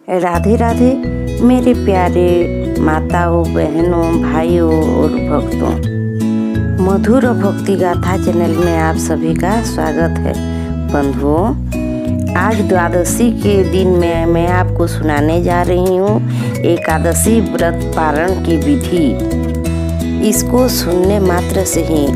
राधे राधे मेरे प्यारे माताओं, बहनों, भाइयों और भक्तों। मधुर भक्ति गाथा चैनल में आप सभी का स्वागत है। बंधुओं, आज द्वादशी के दिन में मैं आपको सुनाने जा रही हूँ एकादशी व्रत पारण की विधि। इसको सुनने मात्र से ही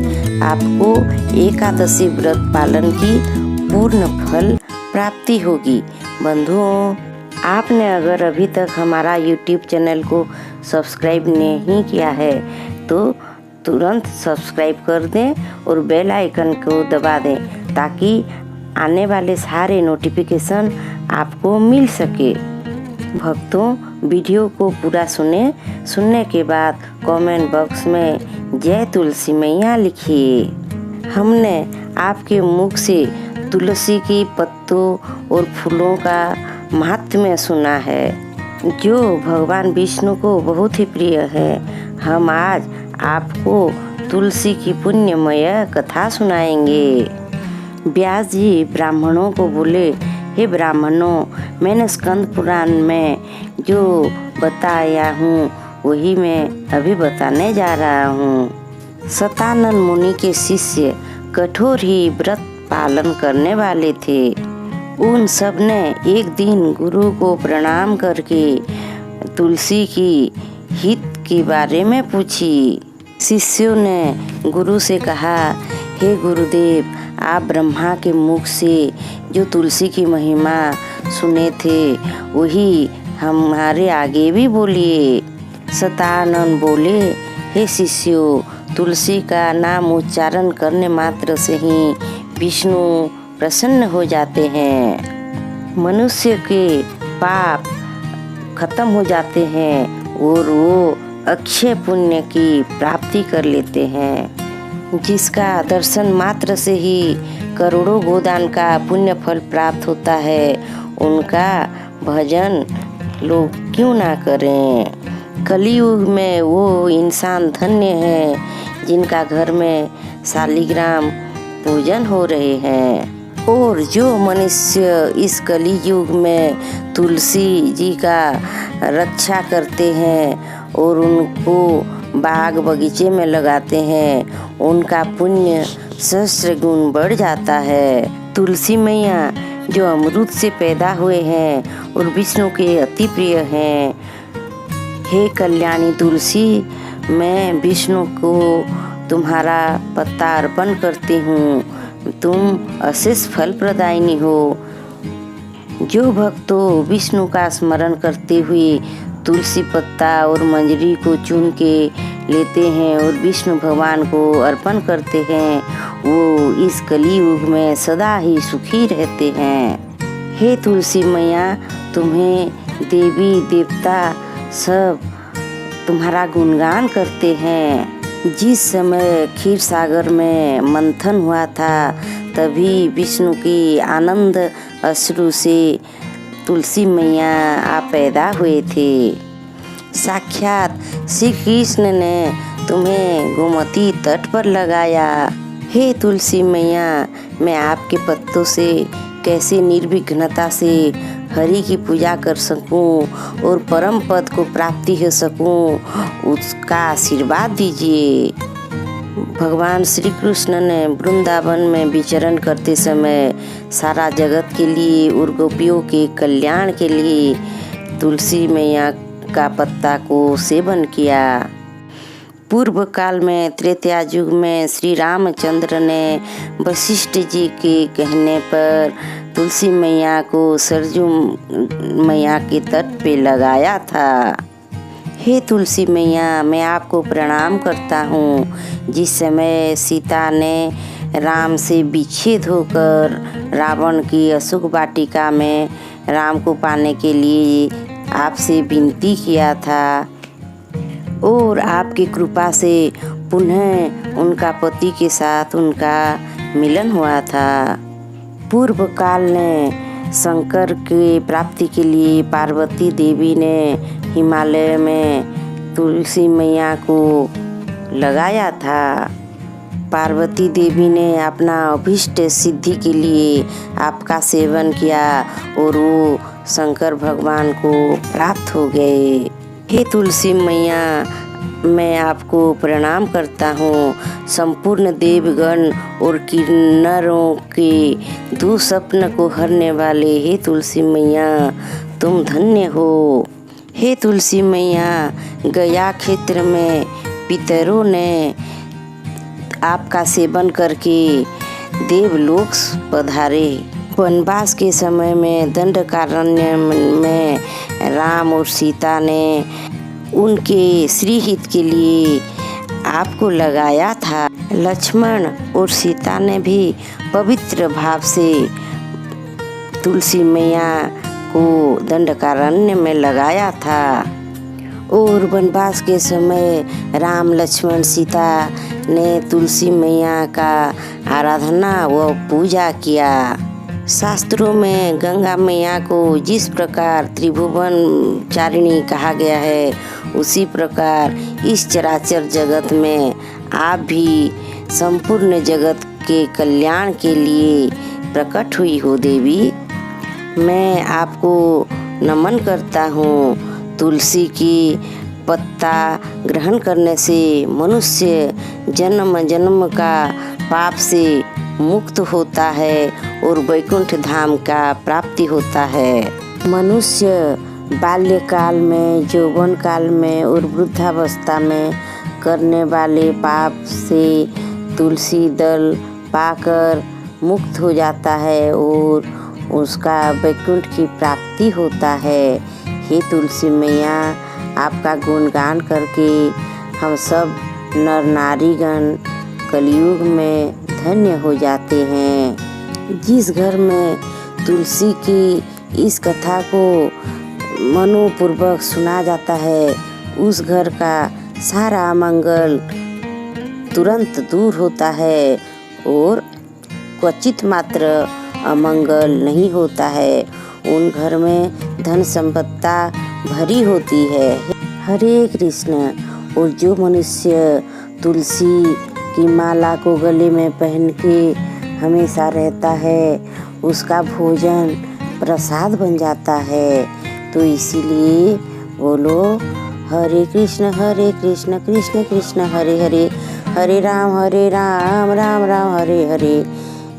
आपको एकादशी व्रत पालन की पूर्ण फल प्राप्ति होगी। बंधुओं, आपने अगर अभी तक हमारा YouTube चैनल को सब्सक्राइब नहीं किया है तो तुरंत सब्सक्राइब कर दें और बेल आइकन को दबा दें ताकि आने वाले सारे नोटिफिकेशन आपको मिल सके। भक्तों, वीडियो को पूरा सुनने के बाद कमेंट बॉक्स में जय तुलसी मैया लिखिए। हमने आपके मुख से तुलसी की पत्तों और फूलों का महात्म्य सुना है जो भगवान विष्णु को बहुत ही प्रिय है। हम आज आपको तुलसी की पुण्यमय कथा सुनाएंगे। व्यास जी ब्राह्मणों को बोले, हे ब्राह्मणों, मैंने स्कंद पुराण में जो बताया हूँ वही मैं अभी बताने जा रहा हूँ। सतानंद मुनि के शिष्य कठोर ही व्रत पालन करने वाले थे। उन सब ने एक दिन गुरु को प्रणाम करके तुलसी की हित के बारे में पूछी। शिष्यों ने गुरु से कहा, हे गुरुदेव, आप ब्रह्मा के मुख से जो तुलसी की महिमा सुने थे वही हमारे आगे भी बोलिए। सतानंद बोले, हे शिष्यों, तुलसी का नाम उच्चारण करने मात्र से ही विष्णु प्रसन्न हो जाते हैं। मनुष्य के पाप खत्म हो जाते हैं और वो अक्षय पुण्य की प्राप्ति कर लेते हैं। जिसका दर्शन मात्र से ही करोड़ों गोदान का पुण्य फल प्राप्त होता है, उनका भजन लोग क्यों ना करें। कलयुग में वो इंसान धन्य है जिनका घर में शालिग्राम पूजन हो रहे हैं। और जो मनुष्य इस कली युग में तुलसी जी का रक्षा करते हैं और उनको बाग बगीचे में लगाते हैं, उनका पुण्य सहस्त्र गुण बढ़ जाता है। तुलसी मैया जो अमृत से पैदा हुए हैं और विष्णु के अति प्रिय हैं। हे कल्याणी तुलसी, मैं विष्णु को तुम्हारा पत्ता अर्पण करती हूँ। तुम अशेष फल प्रदायिनी हो। जो भक्तों विष्णु का स्मरण करते हुए तुलसी पत्ता और मंजरी को चुन के लेते हैं और विष्णु भगवान को अर्पण करते हैं, वो इस कलियुग में सदा ही सुखी रहते हैं। हे तुलसी मैया, तुम्हें देवी देवता सब तुम्हारा गुणगान करते हैं। जिस समय क्षीर सागर में मंथन हुआ था तभी विष्णु की आनंद अश्रु से तुलसी मैया आप पैदा हुए थे। साक्षात श्री कृष्ण ने तुम्हें गोमती तट पर लगाया। हे तुलसी मैया, मैं आपके पत्तों से कैसे निर्विघ्नता से हरि की पूजा कर सकूं और परम पद को प्राप्ति हो सकूं, उसका आशीर्वाद दीजिए। भगवान श्री कृष्ण ने वृंदावन में विचरण करते समय सारा जगत के लिए और गोपियों के कल्याण के लिए तुलसी मैया का पत्ता को सेवन किया। पूर्व काल में त्रेता युग में श्री रामचंद्र ने वशिष्ठ जी के कहने पर तुलसी मैया को सरजू मैया के तट पे लगाया था। हे तुलसी मैया, मैं आपको प्रणाम करता हूँ। जिस समय सीता ने राम से विच्छेद होकर रावण की अशोक वाटिका में राम को पाने के लिए आपसे विनती किया था और आपकी कृपा से पुनः उनका पति के साथ उनका मिलन हुआ था। पूर्व काल ने शंकर की प्राप्ति के लिए पार्वती देवी ने हिमालय में तुलसी मैया को लगाया था। पार्वती देवी ने अपना अभीष्ट सिद्धि के लिए आपका सेवन किया और वो शंकर भगवान को प्राप्त हो गए। हे तुलसी मैया, मैं आपको प्रणाम करता हूँ। संपूर्ण देवगण और किन्नरों के दुःस्वप्न को हरने वाले हे तुलसी मैया, तुम धन्य हो। हे तुलसी मैया, गया क्षेत्र में पितरों ने आपका सेवन करके देवलोक पधारे। वनवास के समय में दंडकारण्य में राम और सीता ने उनके श्रीहित के लिए आपको लगाया था। लक्ष्मण और सीता ने भी पवित्र भाव से तुलसी मैया को दंडकारण्य में लगाया था। और वनवास के समय राम, लक्ष्मण, सीता ने तुलसी मैया का आराधना व पूजा किया। शास्त्रों में गंगा मैया को जिस प्रकार त्रिभुवन चारिणी कहा गया है, उसी प्रकार इस चराचर जगत में आप भी संपूर्ण जगत के कल्याण के लिए प्रकट हुई हो देवी। मैं आपको नमन करता हूँ। तुलसी की पत्ता ग्रहण करने से मनुष्य जन्म जन्म का पाप से मुक्त होता है और वैकुंठ धाम का प्राप्ति होता है। मनुष्य बाल्यकाल में, यौवन काल में और वृद्धावस्था में करने वाले पाप से तुलसी दल पाकर मुक्त हो जाता है और उसका वैकुंठ की प्राप्ति होता है। हे तुलसी मैया, आपका गुणगान करके हम सब नर नारीगण कलयुग में धन्य हो जाते हैं। जिस घर में तुलसी की इस कथा को मनोपूर्वक सुना जाता है, उस घर का सारा अमंगल तुरंत दूर होता है और क्वचित मात्र अमंगल नहीं होता है। उन घर में धन संपत्ता भरी होती है। हरे कृष्ण। और जो मनुष्य तुलसी की माला को गले में पहन के हमेशा रहता है, उसका भोजन प्रसाद बन जाता है। तो इसीलिए बोलो हरे कृष्ण कृष्ण कृष्ण हरे हरे, हरे राम राम राम हरे हरे,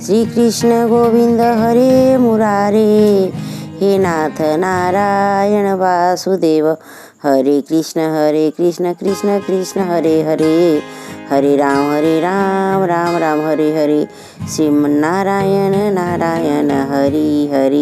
श्री कृष्ण गोविंद हरे मुरारे, हे नाथ नारायण वासुदेव, हरे कृष्ण कृष्ण कृष्ण हरे हरे, हरे राम राम राम हरे हरे, श्रीमन्नारायण नारायण हरि हरि।